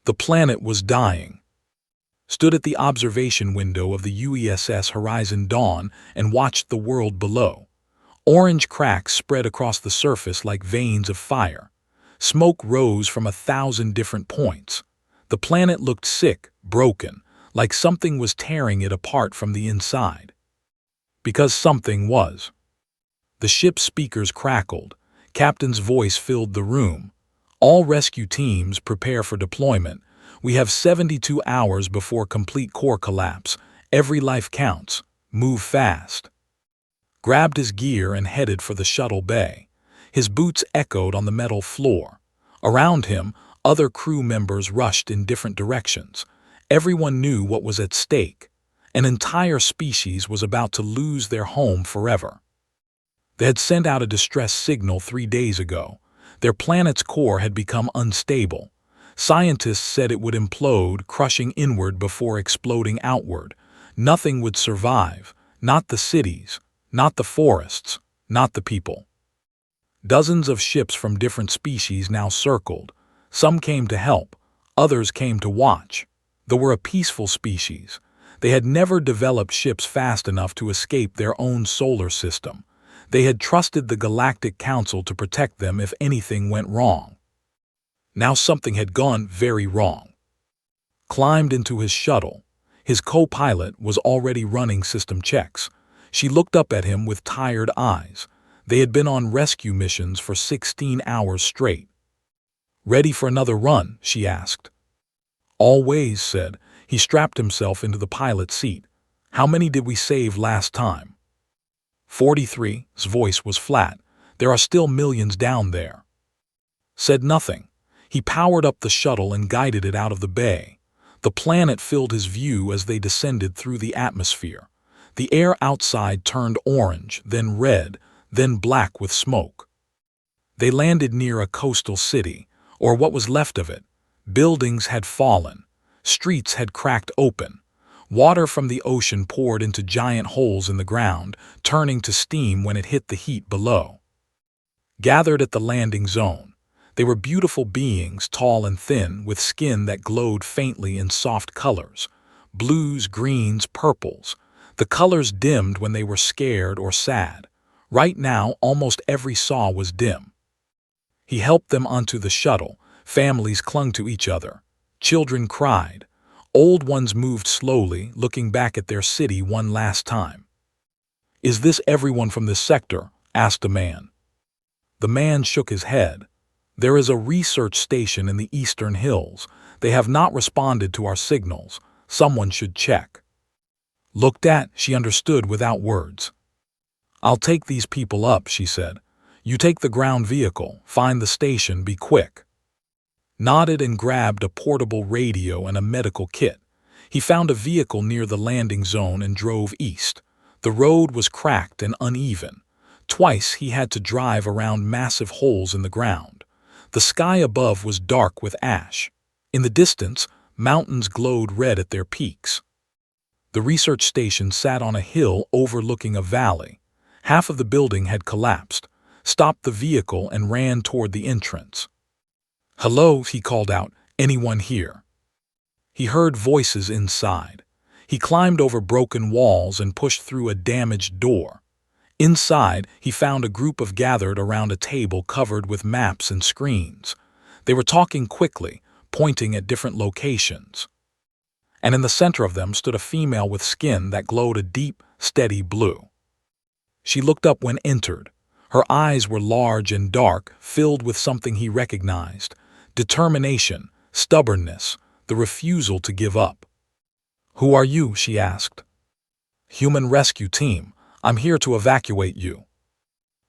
The planet was dying. Stood at the observation window of the UESS Horizon Dawn and watched the world below. Orange cracks spread across the surface like veins of fire. Smoke rose from 1,000 different points. The planet looked sick, broken, like something was tearing it apart from the inside. Because something was. The ship's speakers crackled. Captain's voice filled the room. All rescue teams prepare for deployment. We have 72 hours before complete core collapse. Every life counts. Move fast. Grabbed his gear and headed for the shuttle bay. His boots echoed on the metal floor. Around him, other crew members rushed in different directions. Everyone knew what was at stake. An entire species was about to lose their home forever. They had sent out a distress signal 3 days ago. Their planet's core had become unstable. Scientists said it would implode, crushing inward before exploding outward. Nothing would survive, not the cities, not the forests, not the people. Dozens of ships from different species now circled. Some came to help, others came to watch. They were a peaceful species. They had never developed ships fast enough to escape their own solar system. They had trusted the Galactic Council to protect them if anything went wrong. Now something had gone very wrong. Climbed into his shuttle. His co-pilot was already running system checks. She looked up at him with tired eyes. They had been on rescue missions for 16 hours straight. "Ready for another run?" she asked. "Always," said. He strapped himself into the pilot's seat. "How many did we save last time?" 43. His voice was flat. "There are still millions down there." Said nothing. He powered up the shuttle and guided it out of the bay. The planet filled his view as they descended through the atmosphere. The air outside turned orange, then red, then black with smoke. They landed near a coastal city, or what was left of it. Buildings had fallen. Streets had cracked open. Water from the ocean poured into giant holes in the ground, turning to steam when it hit the heat below. Gathered at the landing zone. They were beautiful beings, tall and thin, with skin that glowed faintly in soft colors. Blues, greens, purples. The colors dimmed when they were scared or sad. Right now, almost every saw was dim. He helped them onto the shuttle. Families clung to each other. Children cried. Old ones moved slowly, looking back at their city one last time. "Is this everyone from this sector?" asked a man. The man shook his head. "There is a research station in the eastern hills. They have not responded to our signals. Someone should check." Looked at, she understood without words. "I'll take these people up," she said. "You take the ground vehicle, find the station, be quick." Nodded and grabbed a portable radio and a medical kit. He found a vehicle near the landing zone and drove east. The road was cracked and uneven. Twice he had to drive around massive holes in the ground. The sky above was dark with ash. In the distance, mountains glowed red at their peaks. The research station sat on a hill overlooking a valley. Half of the building had collapsed. Stopped the vehicle and ran toward the entrance. "Hello," he called out. "Anyone here?" He heard voices inside. He climbed over broken walls and pushed through a damaged door. Inside, he found a group of gathered around a table covered with maps and screens. They were talking quickly, pointing at different locations. And in the center of them stood a female with skin that glowed a deep, steady blue. She looked up when entered. Her eyes were large and dark, filled with something he recognized. Determination, stubbornness, the refusal to give up. "Who are you?" she asked. "Human rescue team. I'm here to evacuate you."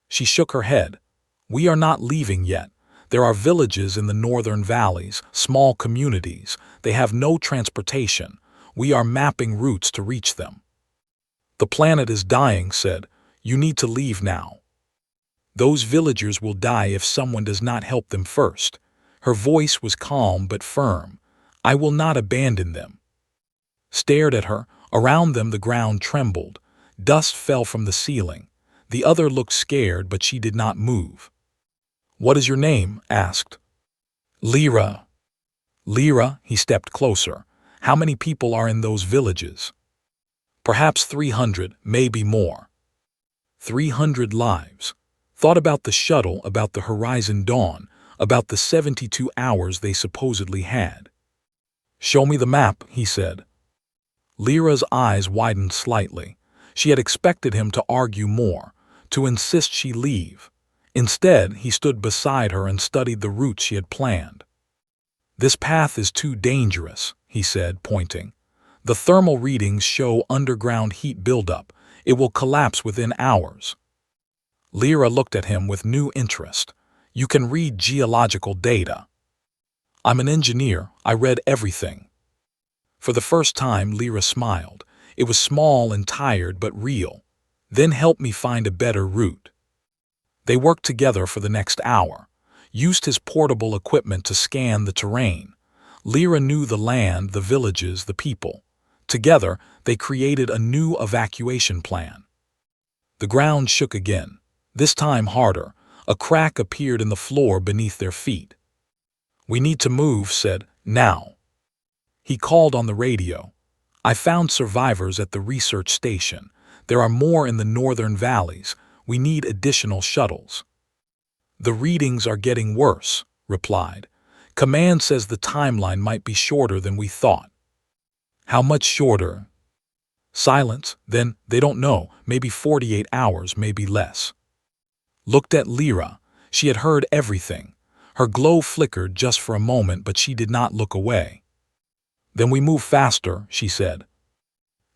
She shook her head. "We are not leaving yet. There are villages in the northern valleys, small communities. They have no transportation. We are mapping routes to reach them." "The planet is dying," said. "You need to leave now. Those villagers will die if someone does not help them first." Her voice was calm but firm. "I will not abandon them." Stared at her. Around them the ground trembled. Dust fell from the ceiling. The other looked scared, but she did not move. "What is your name?" asked. "Lyra." Lyra, he stepped closer. How many people are in those villages? Perhaps 300, maybe more. 300 lives. Thought about the shuttle, about the Horizon Dawn, about the 72 hours they supposedly had. Show me the map, he said. Lyra's eyes widened slightly. She had expected him to argue more, to insist she leave. Instead, he stood beside her and studied the route she had planned. This path is too dangerous, he said, pointing. The thermal readings show underground heat buildup. It will collapse within hours. Lyra looked at him with new interest. You can read geological data. I'm an engineer. I read everything. For the first time, Lyra smiled. It was small and tired, but real. Then help me find a better route. They worked together for the next hour, used his portable equipment to scan the terrain. Lyra knew the land, the villages, the people. Together, they created a new evacuation plan. The ground shook again, this time harder. A crack appeared in the floor beneath their feet. We need to move, said, now. He called on the radio. I found survivors at the research station. There are more in the northern valleys. We need additional shuttles. The readings are getting worse, replied. Command says the timeline might be shorter than we thought. How much shorter? Silence. Then, they don't know. Maybe 48 hours, maybe less. Looked at Lyra. She had heard everything. Her glow flickered just for a moment, but she did not look away. Then we move faster, she said.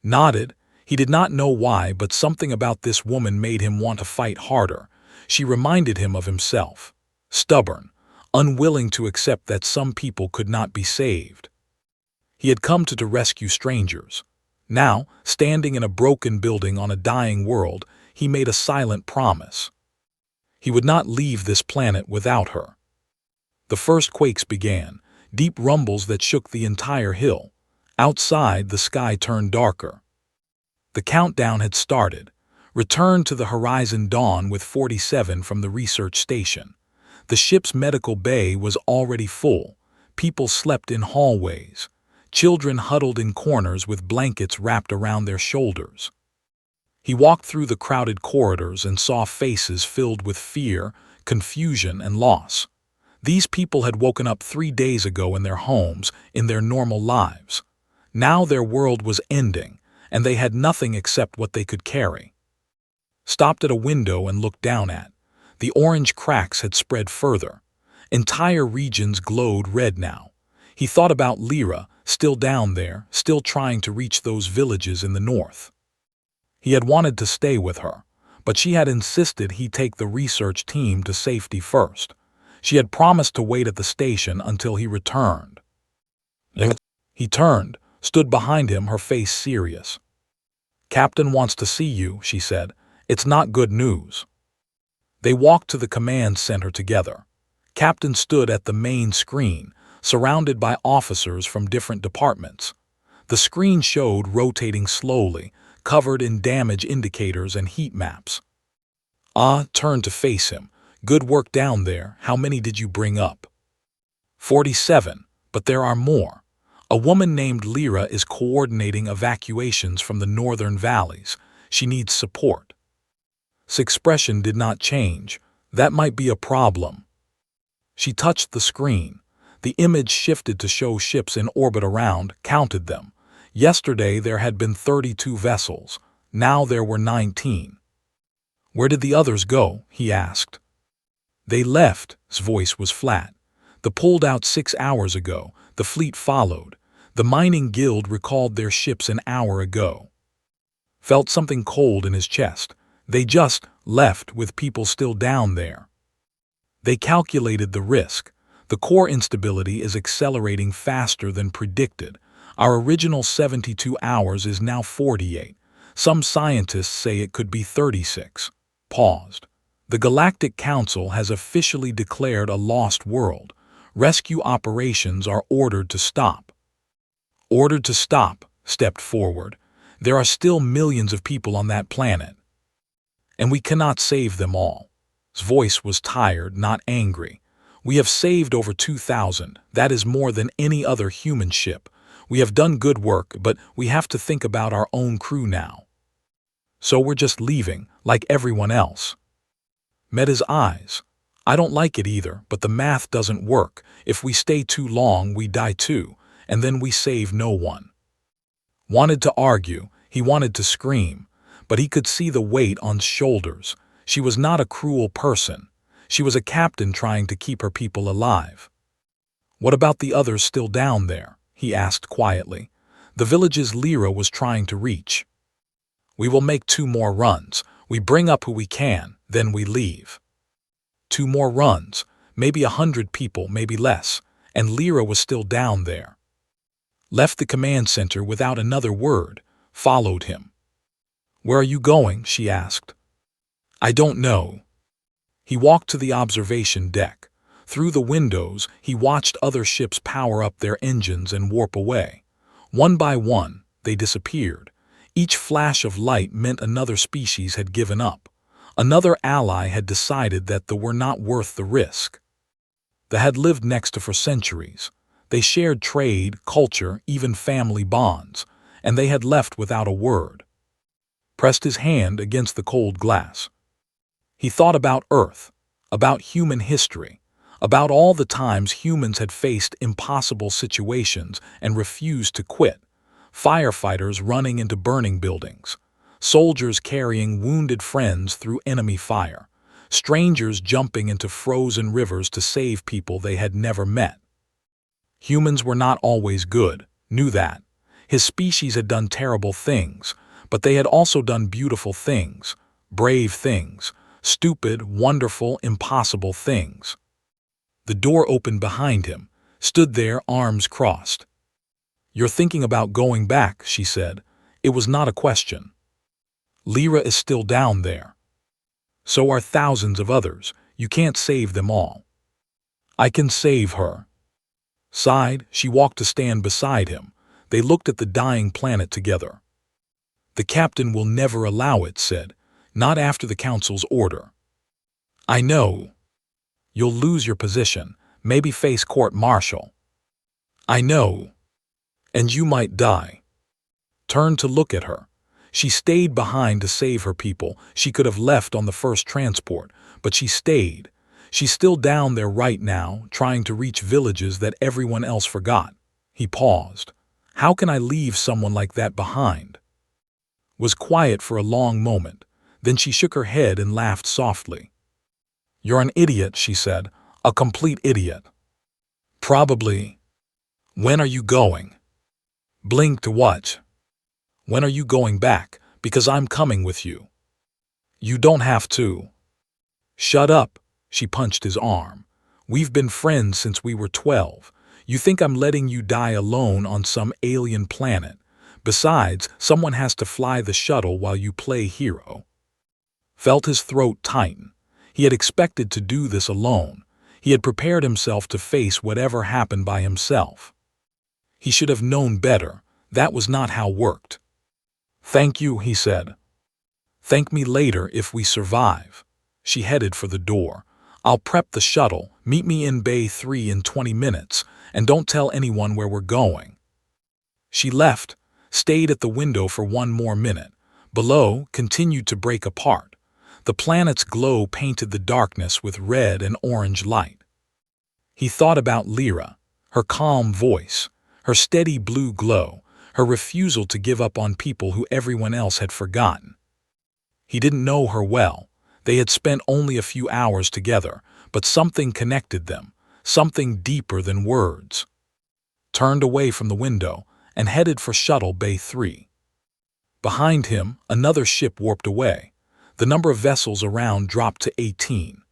Nodded. He did not know why, but something about this woman made him want to fight harder. She reminded him of himself. Stubborn, unwilling to accept that some people could not be saved. He had come to rescue strangers. Now, standing in a broken building on a dying world, he made a silent promise. He would not leave this planet without her. The first quakes began, deep rumbles that shook the entire hill. Outside, the sky turned darker. The countdown had started. Return to the Horizon Dawn with 47 from the research station. The ship's medical bay was already full. People slept in hallways. Children huddled in corners with blankets wrapped around their shoulders. He walked through the crowded corridors and saw faces filled with fear, confusion, and loss. These people had woken up 3 days ago in their homes, in their normal lives. Now their world was ending, and they had nothing except what they could carry. Stopped at a window and looked down at. The orange cracks had spread further. Entire regions glowed red now. He thought about Lyra, still down there, still trying to reach those villages in the north. He had wanted to stay with her, but she had insisted he take the research team to safety first. She had promised to wait at the station until he returned. He turned, stood behind him, her face serious. Captain wants to see you, she said. It's not good news. They walked to the command center together. Captain stood at the main screen, surrounded by officers from different departments. The screen showed rotating slowly, covered in damage indicators and heat maps. Turned to face him. Good work down there. How many did you bring up? 47, but there are more. A woman named Lyra is coordinating evacuations from the northern valleys. She needs support. His expression did not change. That might be a problem. She touched the screen. The image shifted to show ships in orbit around, counted them. Yesterday there had been 32 vessels. Now there were 19. Where did the others go? He asked. They left. His voice was flat. The pulled out 6 hours ago. The fleet followed. The mining guild recalled their ships an hour ago. Felt something cold in his chest. They just left with people still down there. They calculated the risk. The core instability is accelerating faster than predicted. Our original 72 hours is now 48. Some scientists say it could be 36. Paused. The Galactic Council has officially declared a lost world. Rescue operations are ordered to stop. Ordered to stop, stepped forward. There are still millions of people on that planet. And we cannot save them all. His voice was tired, not angry. We have saved over 2,000. That is more than any other human ship. We have done good work, but we have to think about our own crew now. So we're just leaving, like everyone else. Met his eyes. I don't like it either, but the math doesn't work. If we stay too long, we die too, and then we save no one. Wanted to argue, he wanted to scream, but he could see the weight on his shoulders. She was not a cruel person. She was a captain trying to keep her people alive. What about the others still down there? He asked quietly. The villages Lyra was trying to reach. We will make 2 more runs. We bring up who we can, then we leave. 2 more runs, maybe 100 people, maybe less, and Lyra was still down there. Left the command center without another word, followed him. Where are you going? She asked. I don't know. He walked to the observation deck. Through the windows, he watched other ships power up their engines and warp away. One by one, they disappeared. Each flash of light meant another species had given up. Another ally had decided that they were not worth the risk. They had lived next to for centuries. They shared trade, culture, even family bonds, and they had left without a word. Pressed his hand against the cold glass. He thought about Earth, about human history, about all the times humans had faced impossible situations and refused to quit. Firefighters running into burning buildings, soldiers carrying wounded friends through enemy fire, strangers jumping into frozen rivers to save people they had never met. Humans were not always good, knew that. His species had done terrible things, but they had also done beautiful things, brave things, stupid, wonderful, impossible things. The door opened behind him, stood there, arms crossed. You're thinking about going back, she said. It was not a question. Lyra is still down there. So are thousands of others. You can't save them all. I can save her. Sighed, she walked to stand beside him. They looked at the dying planet together. The captain will never allow it, said. Not after the council's order. I know. You'll lose your position, maybe face court-martial. I know. And you might die. Turned to look at her. She stayed behind to save her people. She could have left on the first transport, but she stayed. She's still down there right now, trying to reach villages that everyone else forgot. He paused. How can I leave someone like that behind? Was quiet for a long moment. Then she shook her head and laughed softly. You're an idiot, she said. A complete idiot. Probably. When are you going? Blink to what? When are you going back? Because I'm coming with you. You don't have to. Shut up, she punched his arm. We've been friends since we were 12. You think I'm letting you die alone on some alien planet? Besides, someone has to fly the shuttle while you play hero. Felt his throat tighten. He had expected to do this alone. He had prepared himself to face whatever happened by himself. He should have known better. That was not how it worked. Thank you, he said. Thank me later if we survive. She headed for the door. I'll prep the shuttle. Meet me in Bay 3 in 20 minutes, and don't tell anyone where we're going. She left, stayed at the window for 1 more minute. Below, continued to break apart. The planet's glow painted the darkness with red and orange light. He thought about Lyra, her calm voice, her steady blue glow, her refusal to give up on people who everyone else had forgotten. He didn't know her well. They had spent only a few hours together, but something connected them, something deeper than words. Turned away from the window and headed for Shuttle Bay 3. Behind him, another ship warped away. The number of vessels around dropped to 18.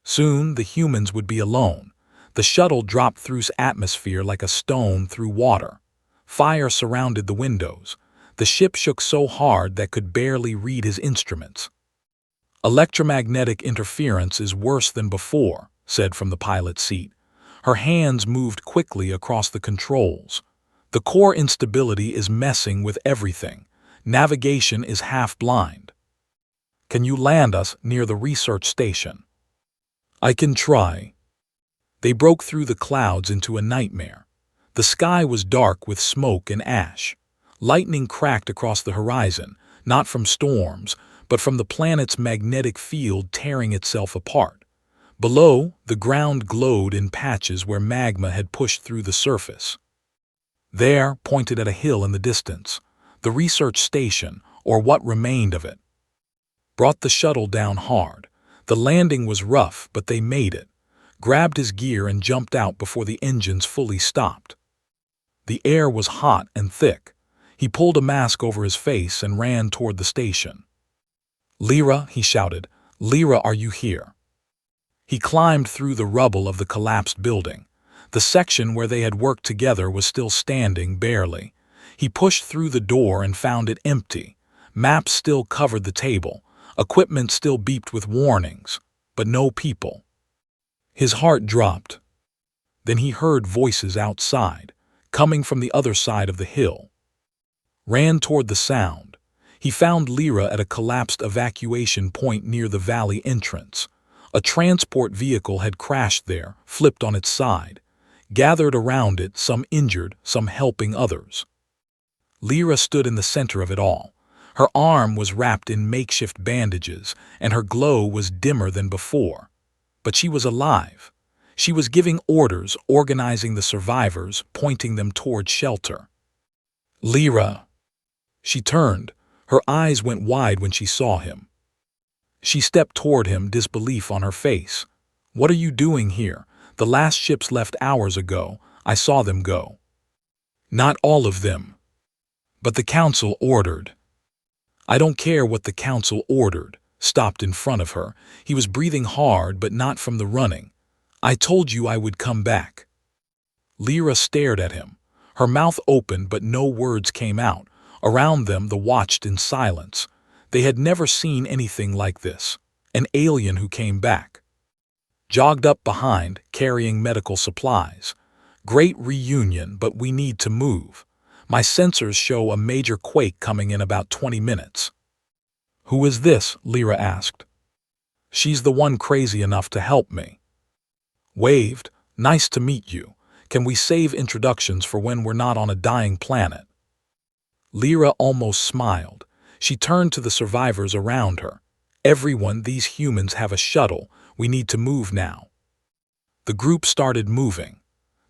Soon, the humans would be alone. The shuttle dropped through its atmosphere like a stone through water. Fire surrounded the windows. The ship shook so hard that could barely read his instruments. Electromagnetic interference is worse than before, said from the pilot's seat. Her hands moved quickly across the controls. The core instability is messing with everything. Navigation is half blind. Can you land us near the research station? I can try. They broke through the clouds into a nightmare. The sky was dark with smoke and ash. Lightning cracked across the horizon, not from storms, but from the planet's magnetic field tearing itself apart. Below, the ground glowed in patches where magma had pushed through the surface. There, pointed at a hill in the distance, the research station, or what remained of it, brought the shuttle down hard. The landing was rough, but they made it, grabbed his gear and jumped out before the engines fully stopped. The air was hot and thick. He pulled a mask over his face and ran toward the station. "Lyra," he shouted. "Lyra, are you here?" He climbed through the rubble of the collapsed building. The section where they had worked together was still standing, barely. He pushed through the door and found it empty. Maps still covered the table. Equipment still beeped with warnings, but no people. His heart dropped. Then he heard voices outside, coming from the other side of the hill. Ran toward the sound. He found Lyra at a collapsed evacuation point near the valley entrance. A transport vehicle had crashed there, flipped on its side. Gathered around it, some injured, some helping others. Lyra stood in the center of it all. Her arm was wrapped in makeshift bandages, and her glow was dimmer than before. But she was alive. She was giving orders, organizing the survivors, pointing them toward shelter. "Lyra!" She turned. Her eyes went wide when she saw him. She stepped toward him, disbelief on her face. "What are you doing here? The last ships left hours ago. I saw them go." "Not all of them. But the council ordered." "I don't care what the council ordered." Stopped in front of her. He was breathing hard, but not from the running. "I told you I would come back." Lyra stared at him. Her mouth opened, but no words came out. Around them, they watched in silence. They had never seen anything like this. An alien who came back. Jogged up behind, carrying medical supplies. "Great reunion, but we need to move. My sensors show a major quake coming in about 20 minutes. "Who is this?" Lyra asked. "She's the one crazy enough to help me." Waved. "Nice to meet you. Can we save introductions for when we're not on a dying planet?" Lyra almost smiled. She turned to the survivors around her. "Everyone, these humans have a shuttle. We need to move now." The group started moving.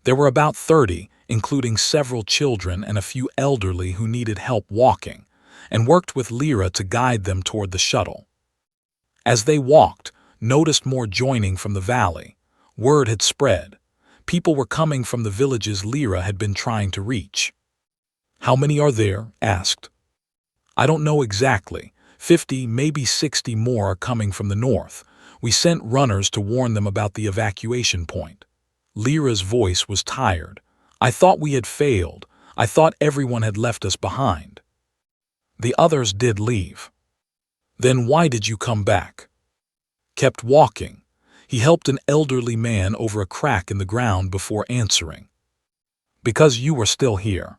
There were about 30, including several children and a few elderly who needed help walking, and worked with Lyra to guide them toward the shuttle. As they walked, noticed more joining from the valley. Word had spread. People were coming from the villages Lyra had been trying to reach. "How many are there?" asked. "I don't know exactly. 50, maybe 60 more are coming from the north. We sent runners to warn them about the evacuation point." Lyra's voice was tired. "I thought we had failed. I thought everyone had left us behind." "The others did leave." "Then why did you come back?" Kept walking. He helped an elderly man over a crack in the ground before answering. "Because you were still here."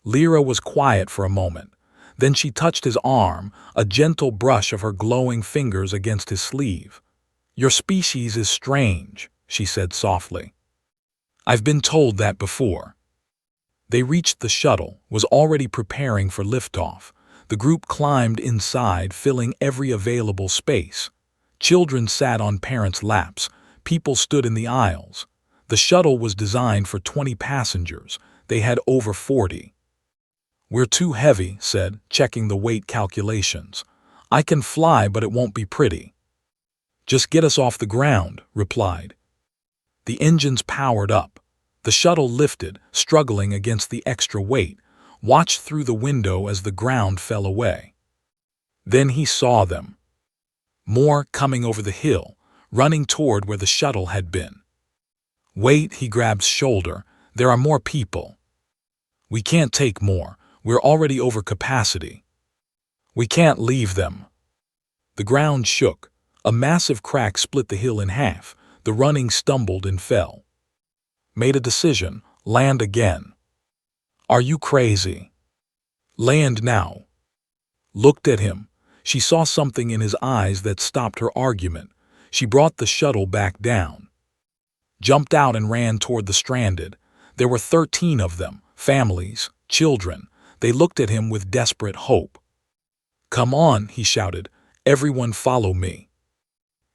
Lyra was quiet for a moment. Then she touched his arm, a gentle brush of her glowing fingers against his sleeve. "Your species is strange," she said softly. "I've been told that before." They reached the shuttle, was already preparing for liftoff. The group climbed inside, filling every available space. Children sat on parents' laps. People stood in the aisles. The shuttle was designed for 20 passengers. They had over 40. "We're too heavy," said, checking the weight calculations. "I can fly, but it won't be pretty." "Just get us off the ground," replied. The engines powered up. The shuttle lifted, struggling against the extra weight, watched through the window as the ground fell away. Then he saw them. More coming over the hill, running toward where the shuttle had been. "Wait," he grabbed shoulder. "There are more people." "We can't take more. We're already over capacity." "We can't leave them." The ground shook. A massive crack split the hill in half. The running stumbled and fell. Made a decision. Land again. "Are you crazy?" "Land now." Looked at him. She saw something in his eyes that stopped her argument. She brought the shuttle back down. jumped out and ran toward the stranded. There were 13 of them, families, children. They looked at him with desperate hope. "Come on," he shouted. "Everyone follow me."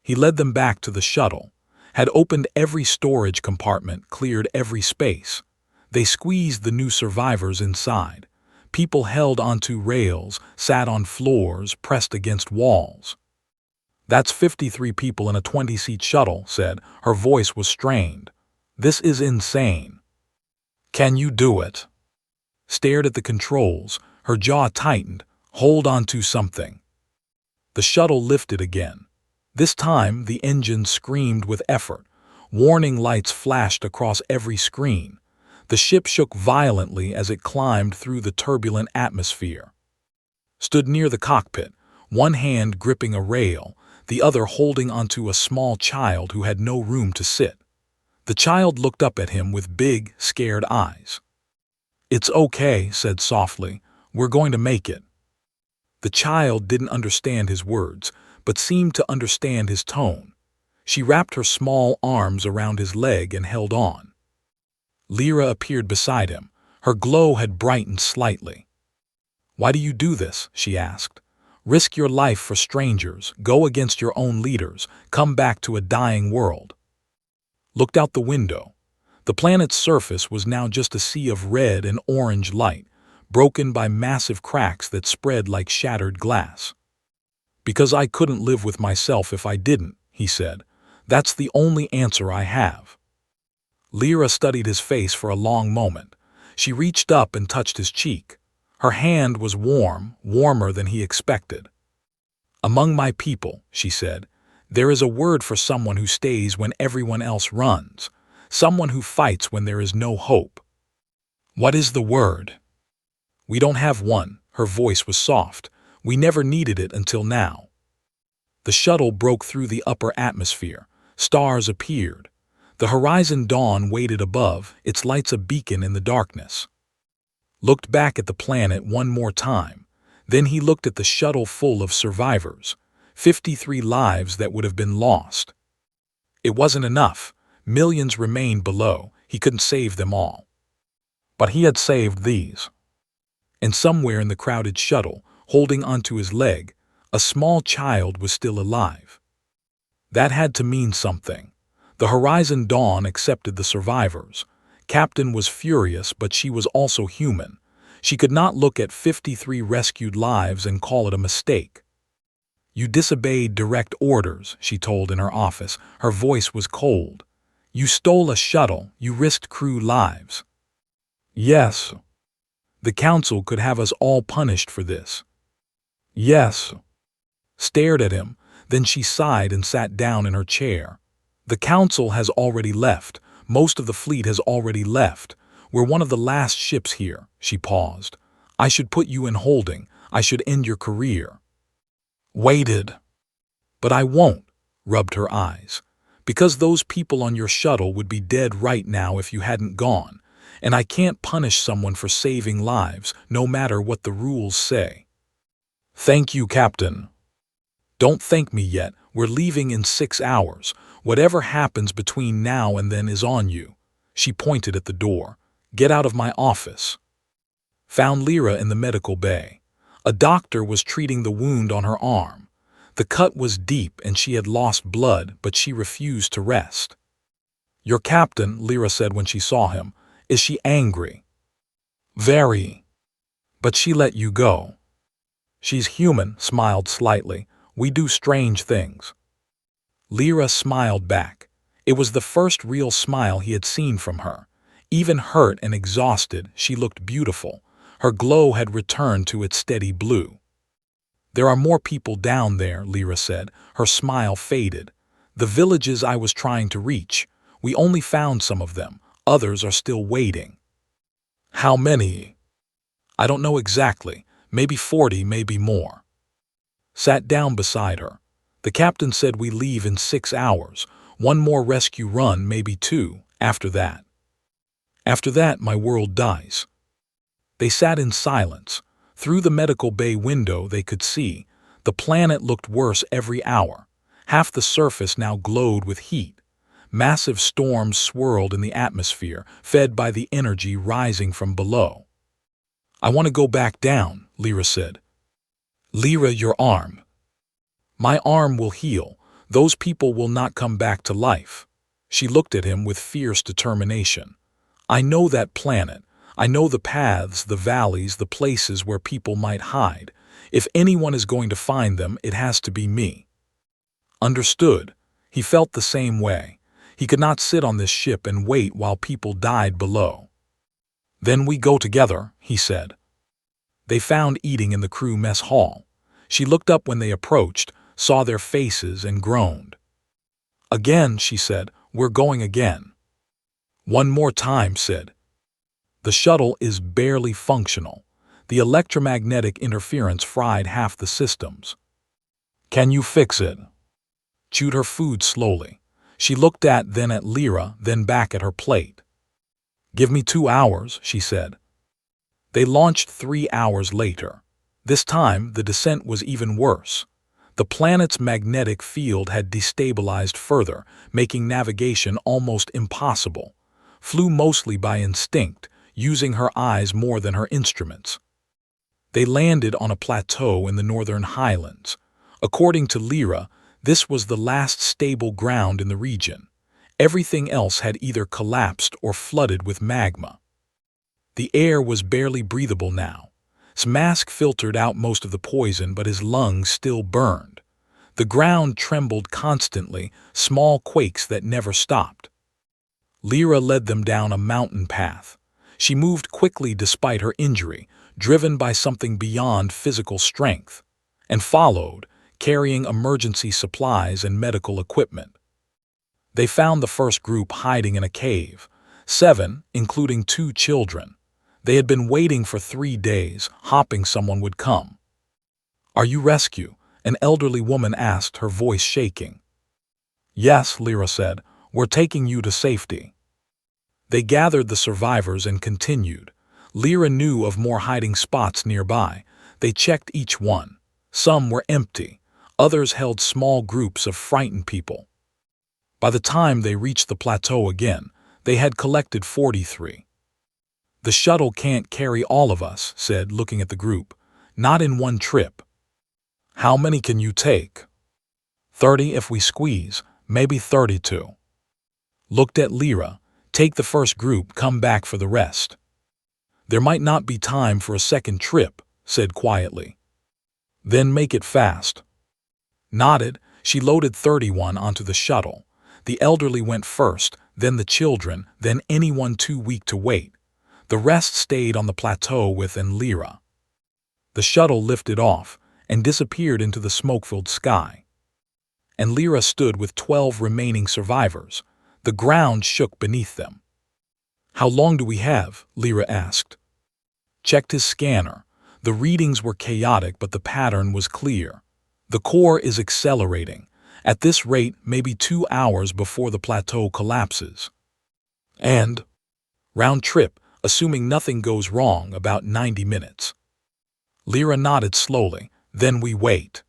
He led them back to the shuttle, had opened every storage compartment, cleared every space. They squeezed the new survivors inside. People held onto rails, sat on floors, pressed against walls. "That's 53 people in a 20-seat shuttle," said. Her voice was strained. "This is insane." "Can you do it?" Stared at the controls, her jaw tightened. "Hold on to something." The shuttle lifted again. This time, the engine screamed with effort. Warning lights flashed across every screen. The ship shook violently as it climbed through the turbulent atmosphere. Stood near the cockpit, one hand gripping a rail, the other holding onto a small child who had no room to sit. The child looked up at him with big, scared eyes. "It's okay," said softly. "We're going to make it." The child didn't understand his words, but seemed to understand his tone. She wrapped her small arms around his leg and held on. Lyra appeared beside him. Her glow had brightened slightly. "Why do you do this?" she asked. "Risk your life for strangers, go against your own leaders, come back to a dying world." Looked out the window. The planet's surface was now just a sea of red and orange light, broken by massive cracks that spread like shattered glass. "Because I couldn't live with myself if I didn't," he said. "That's the only answer I have." Lyra studied his face for a long moment. She reached up and touched his cheek. Her hand was warm, warmer than he expected. "Among my people," she said, "there is a word for someone who stays when everyone else runs, someone who fights when there is no hope." "What is the word?" "We don't have one." Her voice was soft. "We never needed it until now." The shuttle broke through the upper atmosphere. Stars appeared. The horizon dawn waited above, its lights a beacon in the darkness. Looked back at the planet one more time. Then he looked at the shuttle full of survivors. 53 lives that would have been lost. It wasn't enough. Millions remained below. He couldn't save them all. But he had saved these. And somewhere in the crowded shuttle, holding onto his leg, a small child was still alive. That had to mean something. The Horizon Dawn accepted the survivors. Captain was furious, but she was also human. She could not look at 53 rescued lives and call it a mistake. "You disobeyed direct orders," she told in her office. Her voice was cold. "You stole a shuttle. You risked crew lives." "Yes. The council could have us all punished for this." "Yes." Stared at him, then she sighed and sat down in her chair. "The council has already left. Most of the fleet has already left. We're one of the last ships here." She paused. "I should put you in holding. I should end your career." Waited. "But I won't," rubbed her eyes. "Because those people on your shuttle would be dead right now if you hadn't gone. And I can't punish someone for saving lives, no matter what the rules say." "Thank you, Captain." "Don't thank me yet. We're leaving in 6 hours. Whatever happens between now and then is on you." She pointed at the door. "Get out of my office." Found Lyra in the medical bay. A doctor was treating the wound on her arm. The cut was deep and she had lost blood, but she refused to rest. "Your captain," Lyra said when she saw him. "Is she angry?" "Very. But she let you go." "She's human," smiled slightly. "We do strange things." Lyra smiled back. It was the first real smile he had seen from her. Even hurt and exhausted, she looked beautiful. Her glow had returned to its steady blue. "There are more people down there," Lyra said. Her smile faded. "The villages I was trying to reach. We only found some of them. Others are still waiting." "How many?" "I don't know exactly. Maybe 40, maybe more." Sat down beside her. "The captain said we leave in 6 hours. One more rescue run, maybe 2. After that. After that, my world dies." They sat in silence. Through the medical bay window they could see. The planet looked worse every hour. Half the surface now glowed with heat. Massive storms swirled in the atmosphere, fed by the energy rising from below. "I want to go back down," Lyra said. "Lyra, your arm." "My arm will heal. Those people will not come back to life." She looked at him with fierce determination. "I know that planet. I know the paths, the valleys, the places where people might hide. If anyone is going to find them, it has to be me." Understood. He felt the same way. He could not sit on this ship and wait while people died below. "Then we go together," he said. They found eating in the crew mess hall. She looked up when they approached, saw their faces, and groaned. "Again," she said, "we're going again." "One more time," said. "The shuttle is barely functional. The electromagnetic interference fried half the systems." "Can you fix it?" Chewed her food slowly. She looked then at Lyra, then back at her plate. "Give me 2 hours," she said. They launched 3 hours later. This time, the descent was even worse. The planet's magnetic field had destabilized further, making navigation almost impossible. Flew mostly by instinct, using her eyes more than her instruments. They landed on a plateau in the northern highlands. According to Lyra, this was the last stable ground in the region. Everything else had either collapsed or flooded with magma. The air was barely breathable now. His mask filtered out most of the poison, but his lungs still burned. The ground trembled constantly, small quakes that never stopped. Lyra led them down a mountain path. She moved quickly despite her injury, driven by something beyond physical strength, and followed, carrying emergency supplies and medical equipment. They found the first group hiding in a cave, 7, including 2 children. They had been waiting for 3 days, hoping someone would come. "Are you rescue?" an elderly woman asked, her voice shaking. "Yes," Lyra said, "we're taking you to safety." They gathered the survivors and continued. Lyra knew of more hiding spots nearby. They checked each one. Some were empty. Others held small groups of frightened people. By the time they reached the plateau again, they had collected 43. "The shuttle can't carry all of us," said, looking at the group. "Not in one trip." "How many can you take?" 30 if we squeeze, maybe 32. Looked at Lyra. "Take the first group, come back for the rest." "There might not be time for a second trip," said quietly. "Then make it fast." Nodded. She loaded 31 onto the shuttle. The elderly went first, then the children, then anyone too weak to wait. The rest stayed on the plateau with Lyra. The shuttle lifted off and disappeared into the smoke-filled sky. And Lyra stood with 12 remaining survivors. The ground shook beneath them. "How long do we have?" Lyra asked. Checked his scanner. The readings were chaotic, but the pattern was clear. "The core is accelerating. At this rate, maybe 2 hours before the plateau collapses. And round trip, assuming nothing goes wrong, about 90 minutes. Lyra nodded slowly. "Then we wait."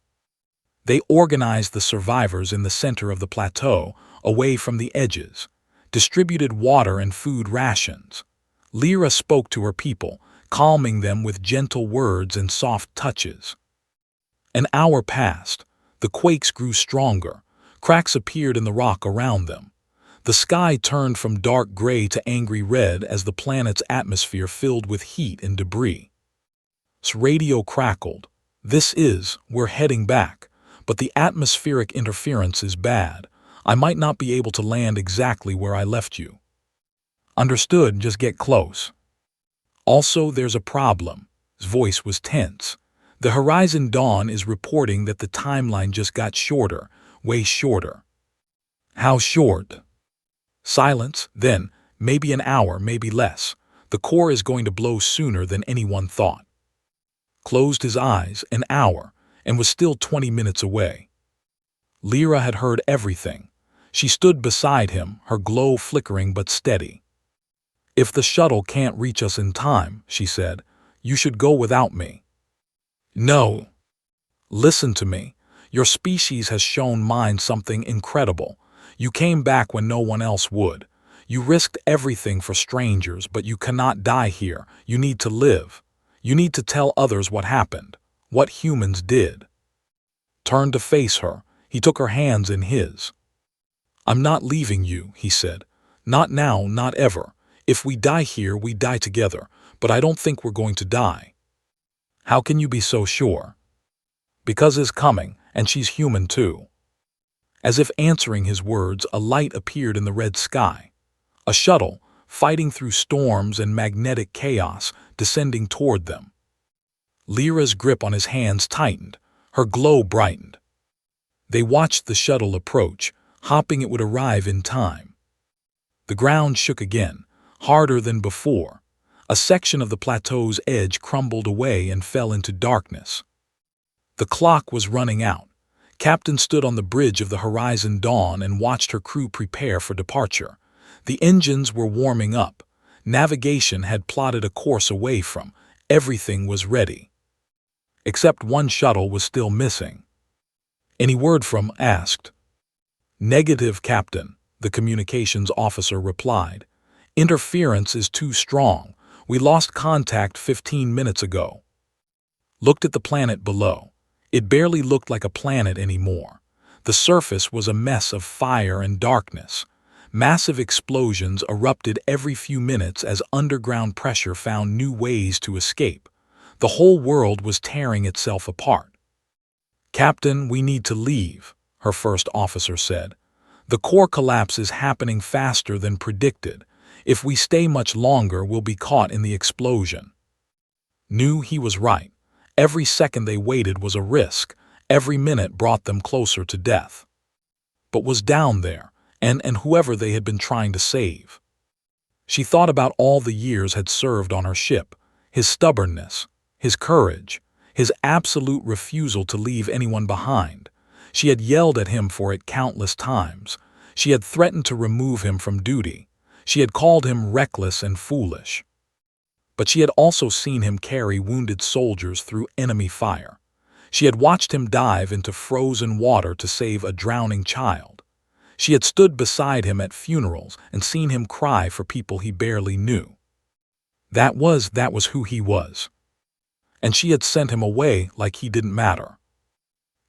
They organized the survivors in the center of the plateau, away from the edges, distributed water and food rations. Lyra spoke to her people, calming them with gentle words and soft touches. An hour passed. The quakes grew stronger. Cracks appeared in the rock around them. The sky turned from dark gray to angry red as the planet's atmosphere filled with heat and debris. Radio crackled. "We're heading back, but the atmospheric interference is bad. I might not be able to land exactly where I left you." "Understood, just get close." "Also, there's a problem." His voice was tense. "The Horizon Dawn is reporting that the timeline just got shorter, way shorter." "How short?" Silence, then, "Maybe an hour, maybe less. The core is going to blow sooner than anyone thought." Closed his eyes. An hour, and was still 20 minutes away. Lyra had heard everything. She stood beside him, her glow flickering but steady. "If the shuttle can't reach us in time," she said, "you should go without me." "No. Listen to me. Your species has shown mine something incredible. You came back when no one else would. You risked everything for strangers, but you cannot die here. You need to live. You need to tell others what happened, what humans did. Turned to face her, he took her hands in his. I'm not leaving you, he said. Not now, not ever. If we die here, we die together, but I don't think we're going to die. How can you be so sure? Because is coming, and she's human too. As if answering his words, a light appeared in the red sky. A shuttle, fighting through storms and magnetic chaos, descending toward them. Lyra's grip on his hands tightened, her glow brightened. They watched the shuttle approach, hoping it would arrive in time. The ground shook again, harder than before. A section of the plateau's edge crumbled away and fell into darkness. The clock was running out. Captain stood on the bridge of the Horizon Dawn and watched her crew prepare for departure. The engines were warming up. Navigation had plotted a course away from. Everything was ready. Except one shuttle was still missing. Any word from? Asked. Negative, Captain, the communications officer replied. Interference is too strong. We lost contact 15 minutes ago. Looked at the planet below. It barely looked like a planet anymore. The surface was a mess of fire and darkness. Massive explosions erupted every few minutes as underground pressure found new ways to escape. The whole world was tearing itself apart. Captain, we need to leave, her first officer said. The core collapse is happening faster than predicted. If we stay much longer, we'll be caught in the explosion. Knew he was right. Every second they waited was a risk. Every minute brought them closer to death. But was down there, and whoever they had been trying to save. She thought about all the years had served on her ship, his stubbornness, his courage, his absolute refusal to leave anyone behind. She had yelled at him for it countless times. She had threatened to remove him from duty. She had called him reckless and foolish. But she had also seen him carry wounded soldiers through enemy fire. She had watched him dive into frozen water to save a drowning child. She had stood beside him at funerals and seen him cry for people he barely knew. That was who he was. And she had sent him away like he didn't matter.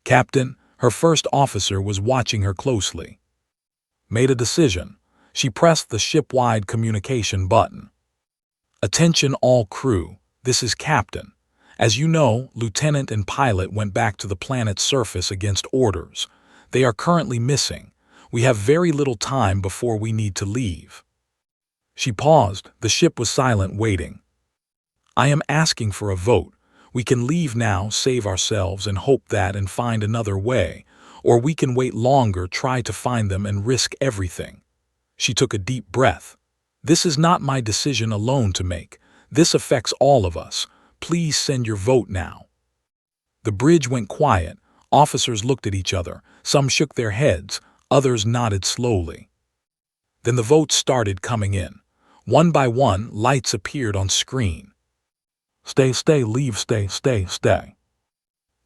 Captain, her first officer, was watching her closely. Made a decision. She pressed the ship-wide communication button. Attention all crew, this is Captain. As you know, Lieutenant and pilot went back to the planet's surface against orders. They are currently missing. We have very little time before we need to leave. She paused. The ship was silent, waiting. I am asking for a vote. We can leave now, save ourselves, and hope that and find another way. Or we can wait longer, try to find them, and risk everything. She took a deep breath. This is not my decision alone to make. This affects all of us. Please send your vote now. The bridge went quiet. Officers looked at each other. Some shook their heads. Others nodded slowly. Then the votes started coming in. One by one, lights appeared on screen. Stay, leave, stay.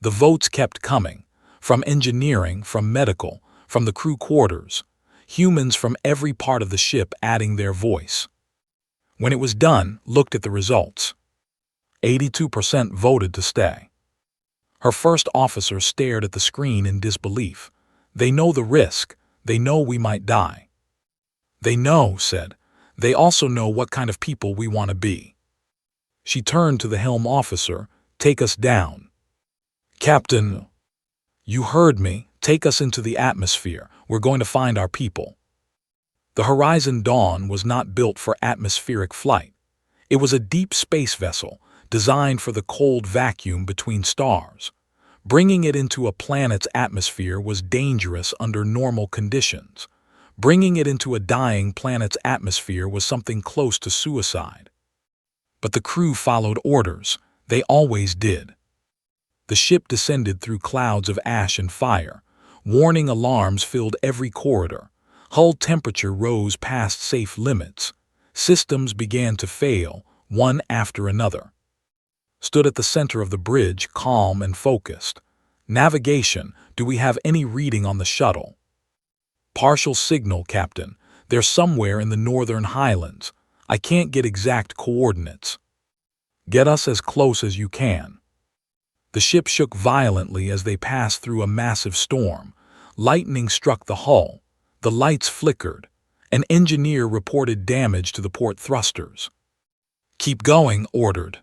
The votes kept coming. From engineering, from medical, from the crew quarters. Humans from every part of the ship adding their voice. When it was done, looked at the results. 82% voted to stay. Her first officer stared at the screen in disbelief. They know the risk. They know we might die. They know, said. They also know what kind of people we want to be. She turned to the helm officer. Take us down. Captain, you heard me. Take us into the atmosphere. We're going to find our people. The Horizon Dawn was not built for atmospheric flight. It was a deep space vessel designed for the cold vacuum between stars. Bringing it into a planet's atmosphere was dangerous under normal conditions. Bringing it into a dying planet's atmosphere was something close to suicide. But the crew followed orders. They always did. The ship descended through clouds of ash and fire. Warning alarms filled every corridor. Hull temperature rose past safe limits. Systems began to fail, one after another. Stood at the center of the bridge, calm and focused. Navigation, do we have any reading on the shuttle? Partial signal, Captain. They're somewhere in the northern highlands. I can't get exact coordinates. Get us as close as you can. The ship shook violently as they passed through a massive storm. Lightning struck the hull. The lights flickered. An engineer reported damage to the port thrusters. Keep going, ordered.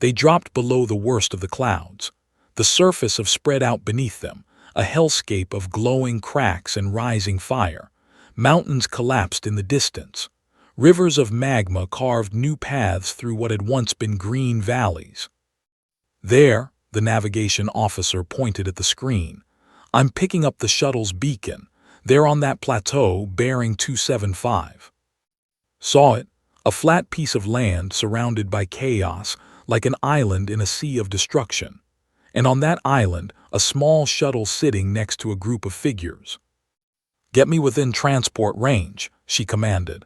They dropped below the worst of the clouds. The surface of spread out beneath them, a hellscape of glowing cracks and rising fire. Mountains collapsed in the distance. Rivers of magma carved new paths through what had once been green valleys. There, the navigation officer pointed at the screen. I'm picking up the shuttle's beacon. They're on that plateau bearing 275. Saw it, a flat piece of land surrounded by chaos, like an island in a sea of destruction. And on that island, a small shuttle sitting next to a group of figures. Get me within transport range, she commanded.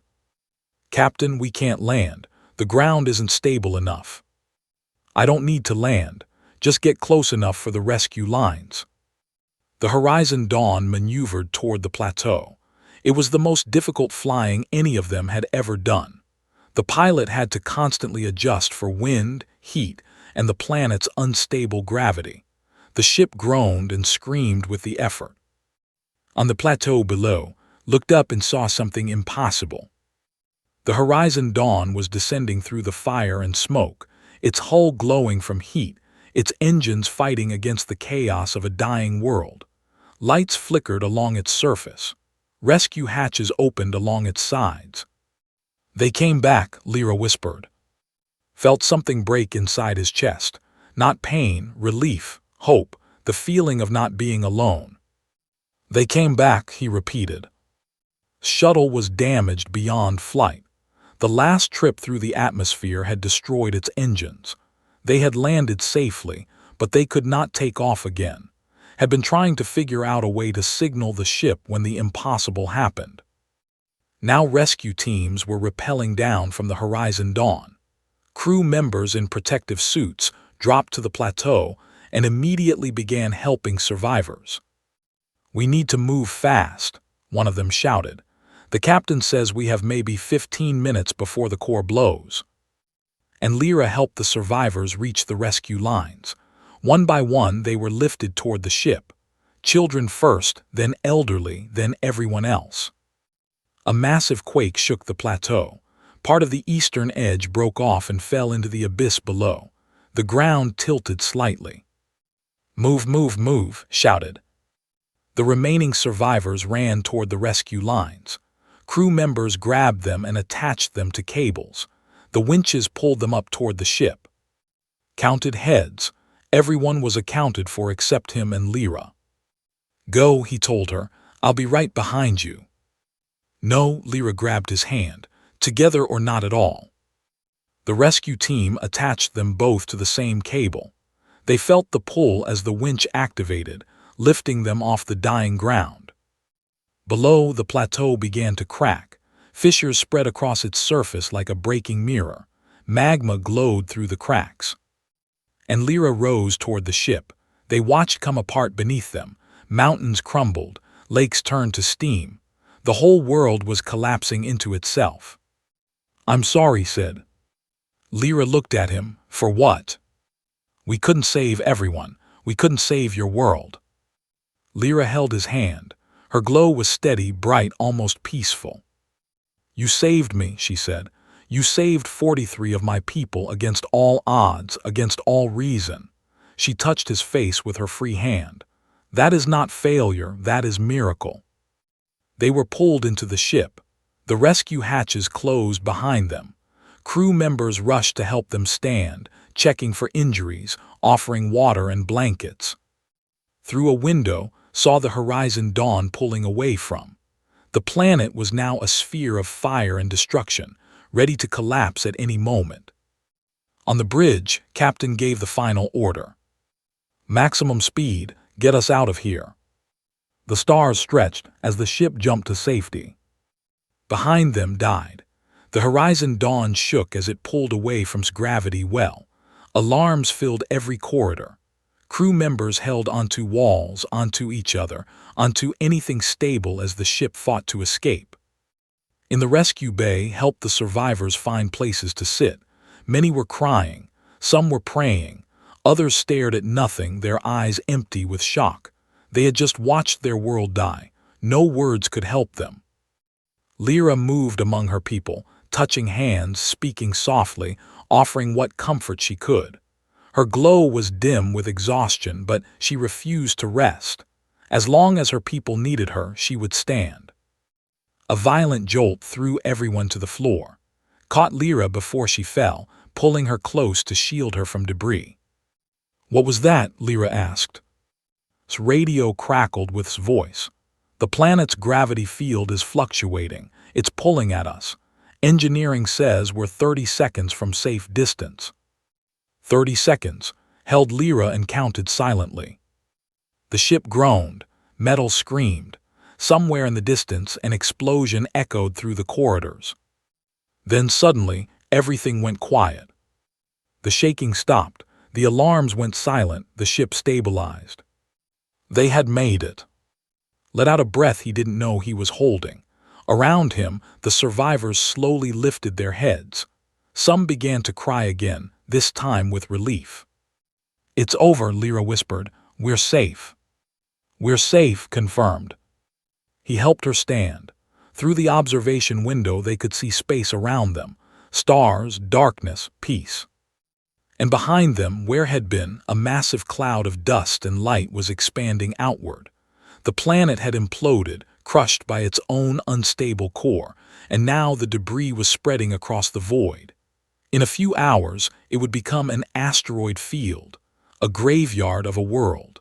Captain, we can't land. The ground isn't stable enough. I don't need to land. Just get close enough for the rescue lines. The Horizon Dawn maneuvered toward the plateau. It was the most difficult flying any of them had ever done. The pilot had to constantly adjust for wind, heat, and the planet's unstable gravity. The ship groaned and screamed with the effort. On the plateau below, looked up and saw something impossible. The Horizon Dawn was descending through the fire and smoke, its hull glowing from heat, its engines fighting against the chaos of a dying world. Lights flickered along its surface. Rescue hatches opened along its sides. They came back, Lyra whispered. Felt something break inside his chest. Not pain, relief, hope, the feeling of not being alone. They came back, he repeated. Shuttle was damaged beyond flight. The last trip through the atmosphere had destroyed its engines. They had landed safely, but they could not take off again. Had been trying to figure out a way to signal the ship when the impossible happened. Now rescue teams were rappelling down from the Horizon Dawn. Crew members in protective suits dropped to the plateau and immediately began helping survivors. We need to move fast, one of them shouted. The captain says we have maybe 15 minutes before the core blows. And Lyra helped the survivors reach the rescue lines. One by one, they were lifted toward the ship. Children first, then elderly, then everyone else. A massive quake shook the plateau. Part of the eastern edge broke off and fell into the abyss below. The ground tilted slightly. Move, move, move, shouted. The remaining survivors ran toward the rescue lines. Crew members grabbed them and attached them to cables. The winches pulled them up toward the ship. Counted heads. Everyone was accounted for except him and Lyra. Go, he told her. I'll be right behind you. No, Lyra grabbed his hand. Together or not at all. The rescue team attached them both to the same cable. They felt the pull as the winch activated, lifting them off the dying ground. Below, the plateau began to crack. Fissures spread across its surface like a breaking mirror. Magma glowed through the cracks. And Lyra rose toward the ship. They watched come apart beneath them. Mountains crumbled. Lakes turned to steam. The whole world was collapsing into itself. I'm sorry, said. Lyra looked at him. For what? We couldn't save everyone. We couldn't save your world. Lyra held his hand. Her glow was steady, bright, almost peaceful. You saved me, she said. You saved 43 of my people against all odds, against all reason. She touched his face with her free hand. That is not failure, that is miracle. They were pulled into the ship. The rescue hatches closed behind them. Crew members rushed to help them stand, checking for injuries, offering water and blankets. Through a window, saw the Horizon Dawn pulling away from. The planet was now a sphere of fire and destruction, ready to collapse at any moment. On the bridge, Captain gave the final order. Maximum speed, get us out of here. The stars stretched as the ship jumped to safety. Behind them died. The Horizon Dawn shook as it pulled away from its gravity well. Alarms filled every corridor. Crew members held onto walls, onto each other, onto anything stable as the ship fought to escape. In the rescue bay, helped the survivors find places to sit. Many were crying, some were praying, others stared at nothing, their eyes empty with shock. They had just watched their world die. No words could help them. Lyra moved among her people, touching hands, speaking softly, offering what comfort she could. Her glow was dim with exhaustion, but she refused to rest. As long as her people needed her, she would stand. A violent jolt threw everyone to the floor, caught Lyra before she fell, pulling her close to shield her from debris. "What was that?" Lyra asked. Radio crackled with his voice. "The planet's gravity field is fluctuating. It's pulling at us. Engineering says we're 30 seconds from safe distance." 30 seconds, held Lyra and counted silently. The ship groaned, metal screamed. Somewhere in the distance, an explosion echoed through the corridors. Then suddenly, everything went quiet. The shaking stopped, the alarms went silent, the ship stabilized. They had made it. Let out a breath he didn't know he was holding. Around him, the survivors slowly lifted their heads. Some began to cry again, this time with relief. "It's over," Lyra whispered. "We're safe." "We're safe," confirmed. He helped her stand. Through the observation window they could see space around them. Stars, darkness, peace. And behind them, where had been a massive cloud of dust and light, was expanding outward. The planet had imploded, crushed by its own unstable core, and now the debris was spreading across the void. In a few hours, it would become an asteroid field, a graveyard of a world.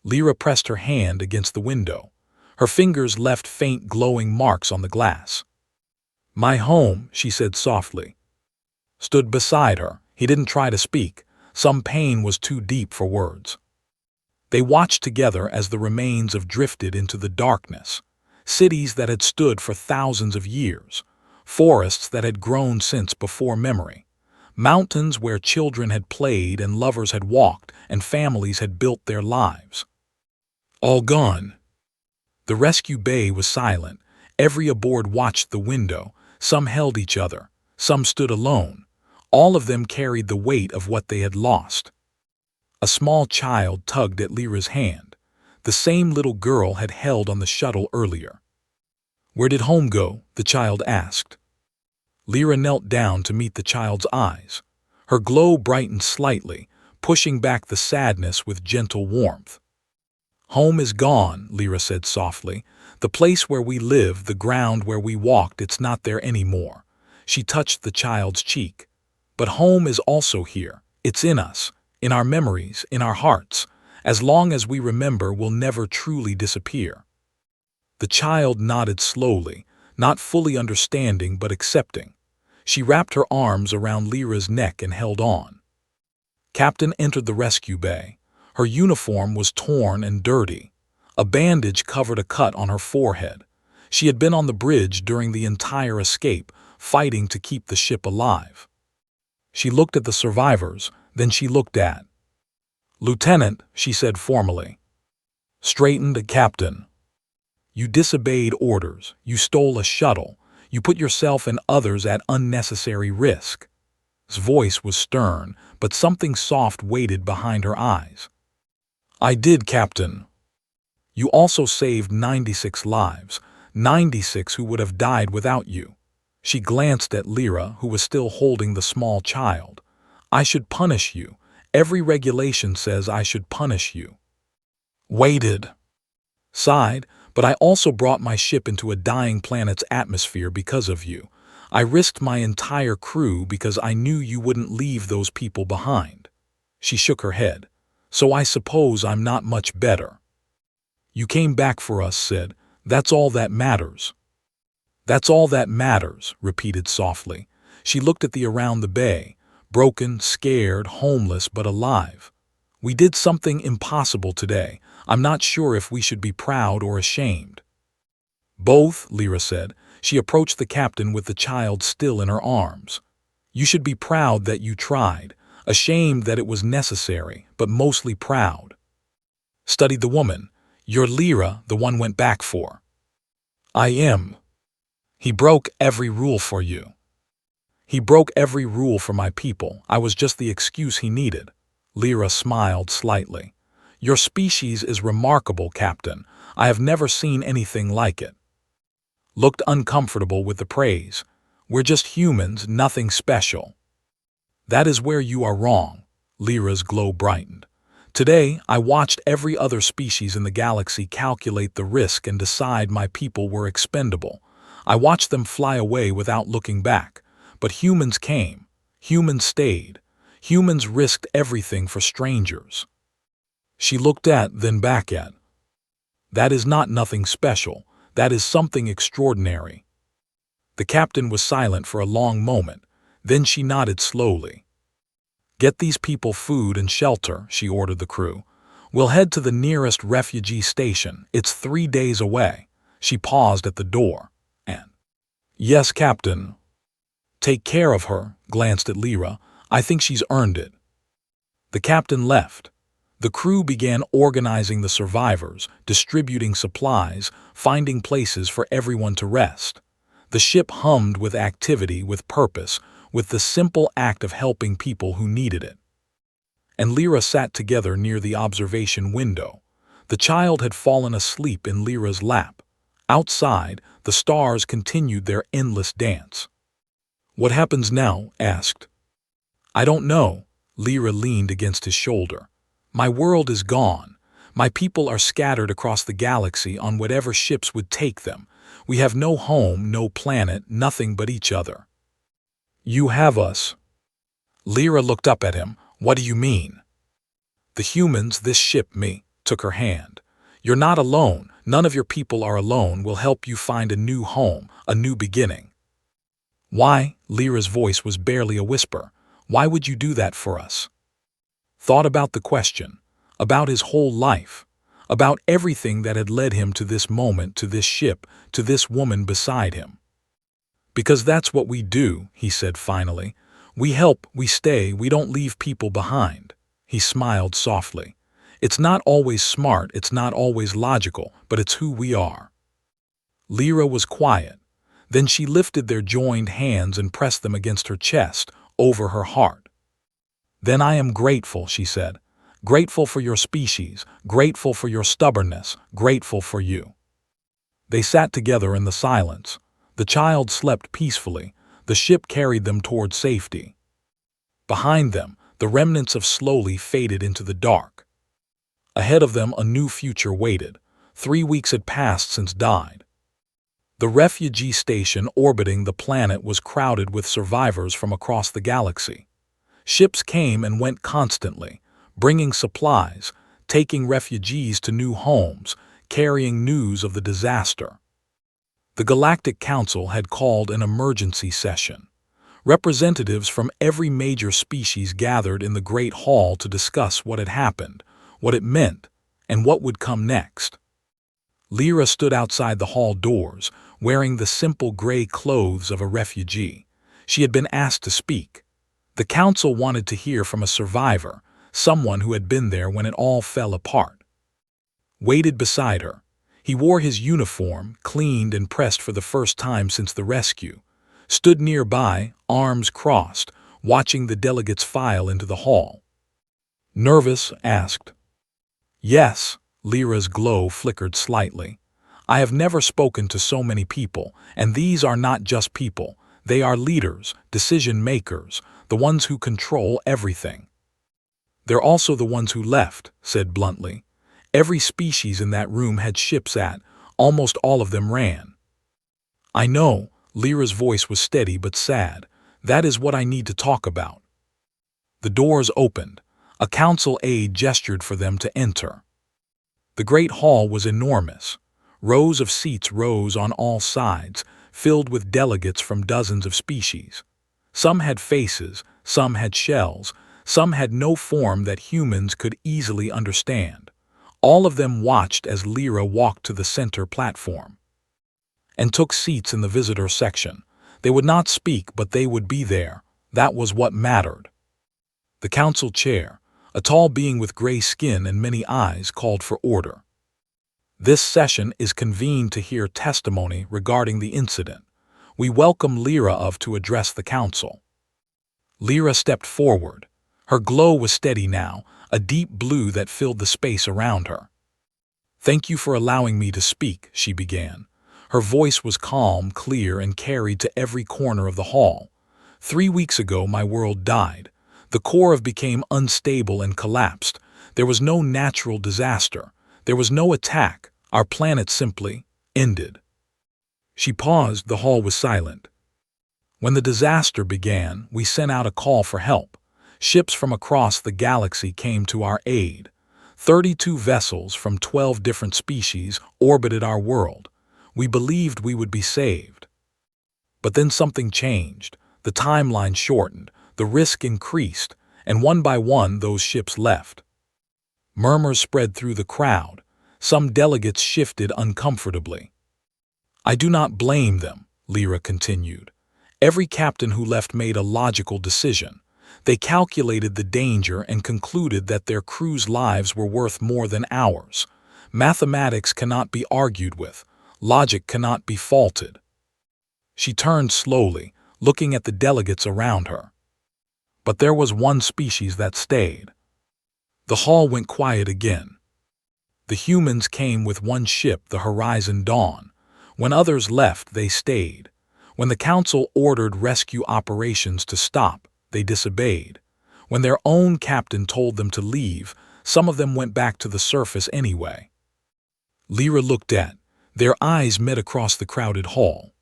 Lyra pressed her hand against the window. Her fingers left faint glowing marks on the glass. "My home," she said softly. Stood beside her. He didn't try to speak. Some pain was too deep for words. They watched together as the remains of drifted into the darkness. Cities that had stood for thousands of years. Forests that had grown since before memory. Mountains where children had played and lovers had walked and families had built their lives. All gone. The rescue bay was silent. Every aboard watched the window. Some held each other. Some stood alone. All of them carried the weight of what they had lost. A small child tugged at Lyra's hand. The same little girl had held on the shuttle earlier. "Where did home go?" the child asked. Lyra knelt down to meet the child's eyes. Her glow brightened slightly, pushing back the sadness with gentle warmth. "Home is gone," Lyra said softly. "The place where we lived, the ground where we walked, it's not there anymore." She touched the child's cheek. "But home is also here. It's in us, in our memories, in our hearts. As long as we remember, we'll never truly disappear." The child nodded slowly, not fully understanding but accepting. She wrapped her arms around Lyra's neck and held on. Captain entered the rescue bay. Her uniform was torn and dirty. A bandage covered a cut on her forehead. She had been on the bridge during the entire escape, fighting to keep the ship alive. She looked at the survivors, then she looked at "Lieutenant," she said formally. Straightened, "Captain. You disobeyed orders. You stole a shuttle. You put yourself and others at unnecessary risk." His voice was stern, but something soft waited behind her eyes. "I did, Captain. You also saved 96 lives, 96 who would have died without you." She glanced at Lyra, who was still holding the small child. "I should punish you. Every regulation says I should punish you." Waited. Sighed, "But I also brought my ship into a dying planet's atmosphere because of you. I risked my entire crew because I knew you wouldn't leave those people behind." She shook her head. "So I suppose I'm not much better." "You came back for us," said. "That's all that matters." "That's all that matters," repeated softly. She looked at the around the bay, broken, scared, homeless, but alive. "We did something impossible today. I'm not sure if we should be proud or ashamed." "Both," Lyra said. She approached the captain with the child still in her arms. "You should be proud that you tried. ashamed that it was necessary, but mostly proud. Studied the woman. You're Lyra, the one went back for. I am. He broke every rule for you. He broke every rule for my people. I was just the excuse he needed. Lyra smiled slightly. Your species is remarkable, Captain. I have never seen anything like it. Looked uncomfortable with the praise. We're just humans, nothing special. That is where you are wrong. Lyra's glow brightened. Today, I watched every other species in the galaxy calculate the risk and decide my people were expendable. I watched them fly away without looking back. But humans came. Humans stayed. Humans risked everything for strangers. She looked at, then back at. That is not nothing special. That is something extraordinary. The captain was silent for a long moment. Then she nodded slowly. Get these people food and shelter, she ordered the crew. We'll head to the nearest refugee station. It's 3 days away. She paused at the door. And, yes, Captain. Take care of her, glanced at Lyra. I think she's earned it. The captain left. The crew began organizing the survivors, distributing supplies, finding places for everyone to rest. The ship hummed with activity, with purpose, with the simple act of helping people who needed it. And Lyra sat together near the observation window. The child had fallen asleep in Lyra's lap. Outside, the stars continued their endless dance. What happens now? Asked. I don't know. Lyra leaned against his shoulder. My world is gone. My people are scattered across the galaxy on whatever ships would take them. We have no home, no planet, nothing but each other. You have us. Lyra looked up at him. What do you mean? The humans, this ship, me, took her hand. You're not alone. None of your people are alone. We'll help you find a new home, a new beginning. Why? Lyra's voice was barely a whisper. Why would you do that for us? Thought about the question, about his whole life, about everything that had led him to this moment, to this ship, to this woman beside him. Because that's what we do, he said finally. We help, we stay, we don't leave people behind. He smiled softly. It's not always smart, it's not always logical, but it's who we are. Lyra was quiet. Then she lifted their joined hands and pressed them against her chest, over her heart. Then I am grateful, she said. Grateful for your species, grateful for your stubbornness, grateful for you. They sat together in the silence. The child slept peacefully. The ship carried them toward safety. Behind them, the remnants of slowly faded into the dark. Ahead of them, a new future waited. 3 weeks had passed since died. The refugee station orbiting the planet was crowded with survivors from across the galaxy. Ships came and went constantly, bringing supplies, taking refugees to new homes, carrying news of the disaster. The Galactic Council had called an emergency session. Representatives from every major species gathered in the Great Hall to discuss what had happened, what it meant, and what would come next. Lyra stood outside the hall doors, wearing the simple gray clothes of a refugee. She had been asked to speak. The council wanted to hear from a survivor, someone who had been there when it all fell apart. Waited beside her. He wore his uniform, cleaned and pressed for the first time since the rescue. Stood nearby, arms crossed, watching the delegates file into the hall. Nervous? Asked. Yes. Lyra's glow flickered slightly. I have never spoken to so many people, and these are not just people. They are leaders, decision makers, the ones who control everything. They're also the ones who left, said bluntly. Every species in that room had ships at, almost all of them ran. I know, Lyra's voice was steady but sad. That is what I need to talk about. The doors opened. A council aide gestured for them to enter. The great hall was enormous. Rows of seats rose on all sides, filled with delegates from dozens of species. Some had faces, some had shells, some had no form that humans could easily understand. All of them watched as Lyra walked to the center platform and took seats in the visitor section. They would not speak, but they would be there. That was what mattered. The council chair, a tall being with gray skin and many eyes, called for order. This session is convened to hear testimony regarding the incident. We welcome Lyra to address the council. Lyra stepped forward. Her glow was steady now, a deep blue that filled the space around her. "Thank you for allowing me to speak," she began. Her voice was calm, clear, and carried to every corner of the hall. 3 weeks ago, my world died. The core became unstable and collapsed. There was no natural disaster. There was no attack. Our planet simply ended. She paused. The hall was silent. When the disaster began, we sent out a call for help. Ships from across the galaxy came to our aid. 32 vessels from 12 different species orbited our world. We believed we would be saved. But then something changed. The timeline shortened, the risk increased, and one by one those ships left. Murmurs spread through the crowd. Some delegates shifted uncomfortably. "I do not blame them," Lyra continued. "Every captain who left made a logical decision. They calculated the danger and concluded that their crew's lives were worth more than ours. Mathematics cannot be argued with. Logic cannot be faulted." She turned slowly, looking at the delegates around her. But there was one species that stayed. The hall went quiet again. The humans came with one ship, the Horizon Dawn. When others left, they stayed. When the council ordered rescue operations to stop, they disobeyed. When their own captain told them to leave, some of them went back to the surface anyway. Lyra looked at. Their eyes met across the crowded hall.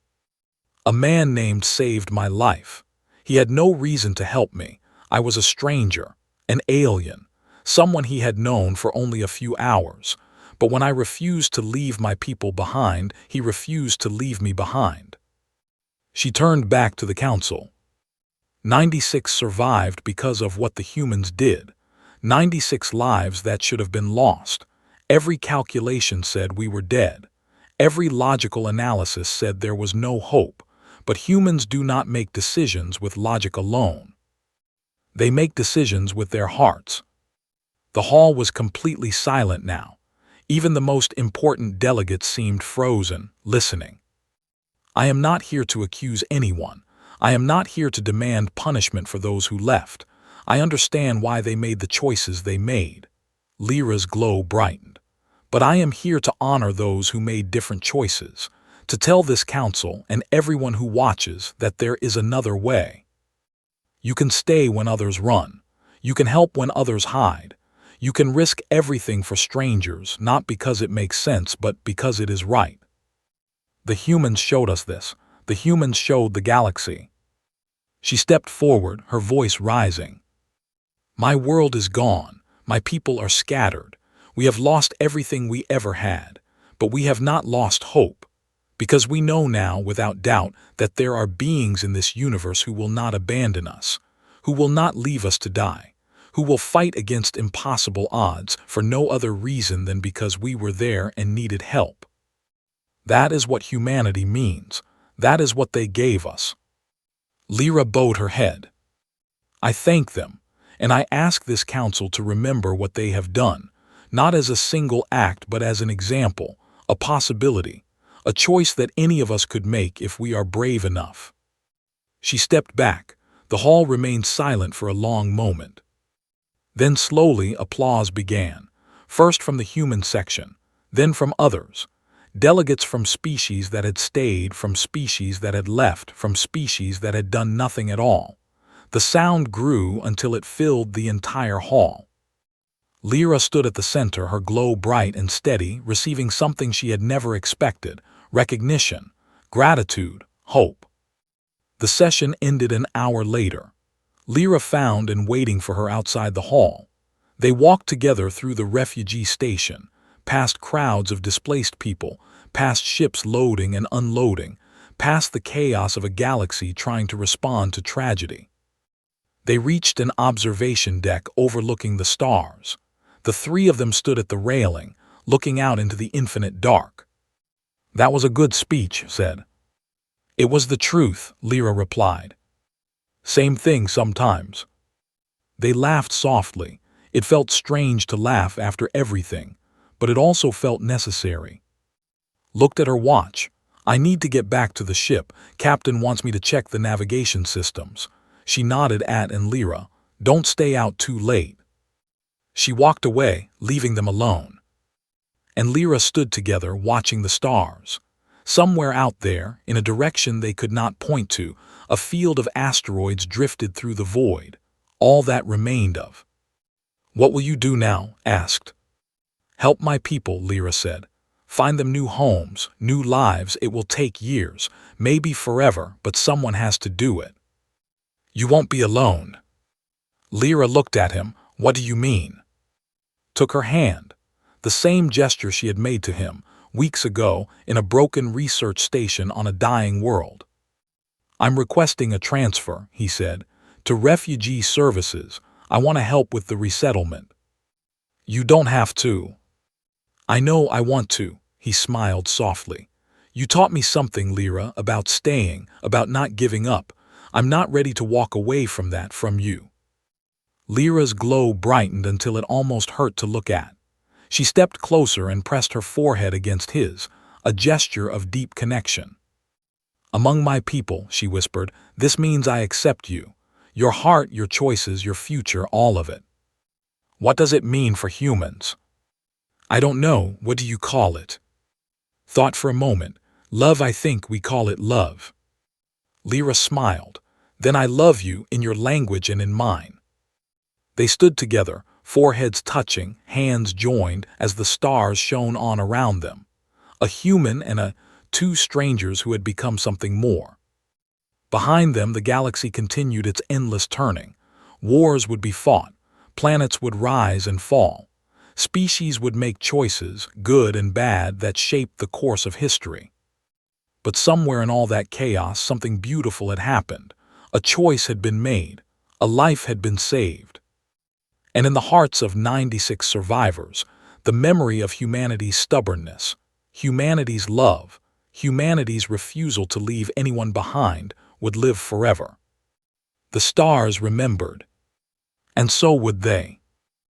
"A man named saved my life. He had no reason to help me. I was a stranger, an alien, someone he had known for only a few hours. But when I refused to leave my people behind, he refused to leave me behind." She turned back to the council. 96 survived because of what the humans did. 96 lives that should have been lost. Every calculation said we were dead. Every logical analysis said there was no hope. But humans do not make decisions with logic alone. They make decisions with their hearts. The hall was completely silent now. Even the most important delegates seemed frozen, listening. "I am not here to accuse anyone. I am not here to demand punishment for those who left. I understand why they made the choices they made." Lyra's glow brightened. "But I am here to honor those who made different choices, to tell this council and everyone who watches that there is another way. You can stay when others run. You can help when others hide. You can risk everything for strangers, not because it makes sense, but because it is right. The humans showed us this. The humans showed the galaxy." She stepped forward, her voice rising. "My world is gone. My people are scattered. We have lost everything we ever had. But we have not lost hope. Because we know now, without doubt, that there are beings in this universe who will not abandon us, who will not leave us to die, who will fight against impossible odds for no other reason than because we were there and needed help. That is what humanity means. That is what they gave us." Lyra bowed her head. "I thank them, and I ask this council to remember what they have done, not as a single act but as an example, a possibility, a choice that any of us could make if we are brave enough." She stepped back. The hall remained silent for a long moment. Then slowly applause began, first from the human section, then from others. Delegates from species that had stayed, from species that had left, from species that had done nothing at all. The sound grew until it filled the entire hall. Lyra stood at the center, her glow bright and steady, receiving something she had never expected: recognition, gratitude, hope. The session ended an hour later. Lyra found and waiting for her outside the hall. They walked together through the refugee station, past crowds of displaced people, past ships loading and unloading, past the chaos of a galaxy trying to respond to tragedy. They reached an observation deck overlooking the stars. The three of them stood at the railing, looking out into the infinite dark. "That was a good speech," said. "It was the truth," Lyra replied. "Same thing sometimes." They laughed softly. It felt strange to laugh after everything, but it also felt necessary. Looked at her watch. I need to get back to the ship. Captain wants me to check the navigation systems. She nodded at and Lyra. Don't stay out too late. She walked away, leaving them alone. And Lyra stood together, watching the stars. Somewhere out there, in a direction they could not point to, a field of asteroids drifted through the void. All that remained of. What will you do now? Asked. Help my people, Lyra said. Find them new homes, new lives. It will take years, maybe forever, but someone has to do it. You won't be alone. Lyra looked at him. What do you mean? Took her hand. The same gesture she had made to him, weeks ago, in a broken research station on a dying world. I'm requesting a transfer, he said, to refugee services. I want to help with the resettlement. You don't have to. I know I want to, he smiled softly. You taught me something, Lyra, about staying, about not giving up. I'm not ready to walk away from that from you. Lyra's glow brightened until it almost hurt to look at. She stepped closer and pressed her forehead against his, a gesture of deep connection. Among my people, she whispered, this means I accept you. Your heart, your choices, your future, all of it. What does it mean for humans? I don't know. What do you call it? Thought for a moment. Love, I think we call it love. Lyra smiled. Then I love you in your language and in mine. They stood together, foreheads touching, hands joined as the stars shone on around them. A human and two strangers who had become something more. Behind them, the galaxy continued its endless turning. Wars would be fought. Planets would rise and fall. Species would make choices, good and bad, that shaped the course of history. But somewhere in all that chaos, something beautiful had happened. A choice had been made. A life had been saved. And in the hearts of 96 survivors, the memory of humanity's stubbornness, humanity's love, humanity's refusal to leave anyone behind would live forever. The stars remembered. And so would they.